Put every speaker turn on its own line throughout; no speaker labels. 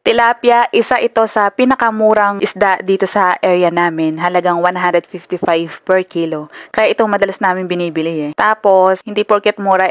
Tilapia, isa ito sa pinakamurang isda dito sa area namin. Halagang 155 per kilo. Kaya ito madalas namin binibili eh. Tapos, hindi porket mura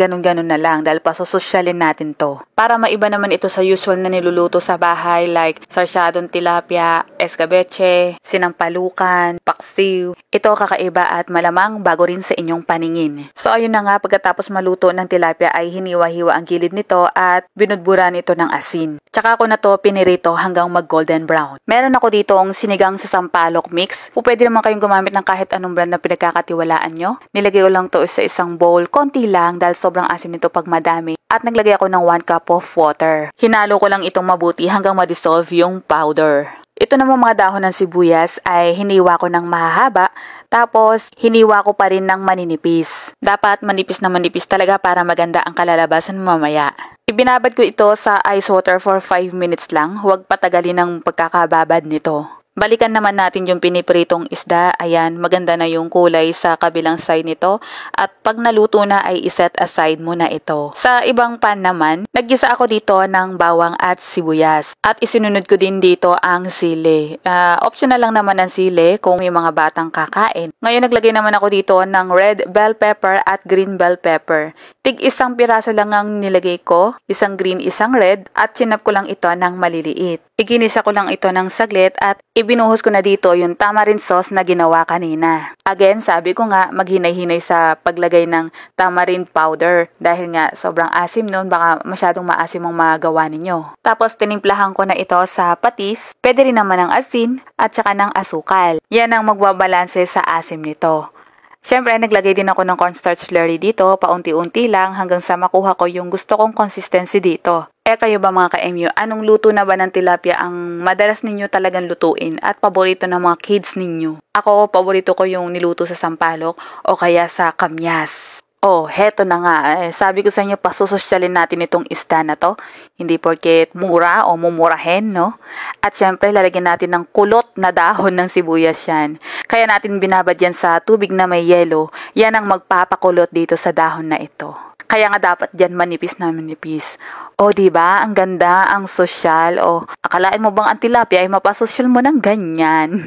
ganun-ganun na lang dahil pasososyalin natin to. Para maiba naman ito sa usual na niluluto sa bahay like sarsyadong tilapia, escabeche, sinampalukan, paksiw. Ito kakaiba at malamang bago rin sa inyong paningin. So ayun na nga, pagkatapos maluto ng tilapia ay hiniwa-hiwa ang gilid nito at binudburan ito ng asin. Tsaka ako na to pinirito hanggang mag golden brown. Meron ako dito ang sinigang sa sampalok mix. Pwede naman kayong gumamit ng kahit anong brand na pinagkakatiwalaan nyo. Nilagay ko lang to sa isang bowl, konti lang dahil sobrang asim nito pag madami. At naglagay ako ng 1 cup of water. Hinalo ko lang itong mabuti hanggang ma-dissolve yung powder. Ito naman mga dahon ng sibuyas ay hiniwa ko ng mahahaba, tapos hiniwa ko pa rin ng maninipis. Dapat manipis na manipis talaga para maganda ang kalalabasan mamaya. Ibinabad ko ito sa ice water for 5 minutes lang, huwag patagalin ang pagkakababad nito. Balikan naman natin yung pinipritong isda. Ayan, maganda na yung kulay sa kabilang side nito. At pag naluto na ay iset aside muna ito. Sa ibang pan naman, naggisa ako dito ng bawang at sibuyas. At isinunod ko din dito ang sili. Optional lang naman ang sili kung may mga batang kakain. Ngayon naglagay naman ako dito ng red bell pepper at green bell pepper. Tig isang piraso lang ang nilagay ko. Isang green, isang red. At sinap ko lang ito ng maliliit. Iginisa ko lang ito ng saglit at ibinuhos ko na dito yung tamarind sauce na ginawa kanina. Again, sabi ko nga maghinay-hinay sa paglagay ng tamarind powder dahil nga sobrang asim nun, baka masyadong maasim ang magawa ninyo. Tapos tinimplahan ko na ito sa patis, pwede rin naman ng asin at saka ng asukal. Yan ang magbabalanse sa asim nito. Siyempre, naglagay din ako ng cornstarch slurry dito, paunti-unti lang hanggang sa makuha ko yung gusto kong consistency dito. Kayo ba mga ka-MU, anong luto na ba ng tilapia ang madalas ninyo talagang lutuin at paborito ng mga kids ninyo? Ako, paborito ko yung niluto sa sampalok o kaya sa kamyas. Oh, heto na nga. Sabi ko sa inyo, pasusosyalin natin itong isda na to. Hindi porket mura o mumurahin, no? At syempre, lalagyan natin ng kulot na dahon ng sibuyas yan. Kaya natin binabad yan sa tubig na may yelo. Yan ang magpapakulot dito sa dahon na ito. Kaya nga dapat dyan manipis na manipis. O diba, ang ganda, ang sosyal. O akalain mo bang ang tilapia ay mapasosyal mo ng ganyan?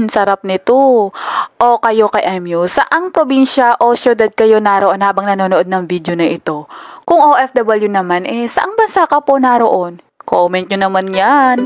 Sarap nito. O kayo kay MU, saang probinsya o syudad kayo naroon habang nanonood ng video na ito? Kung OFW naman, saang bansa ka po naroon? Comment nyo naman yan.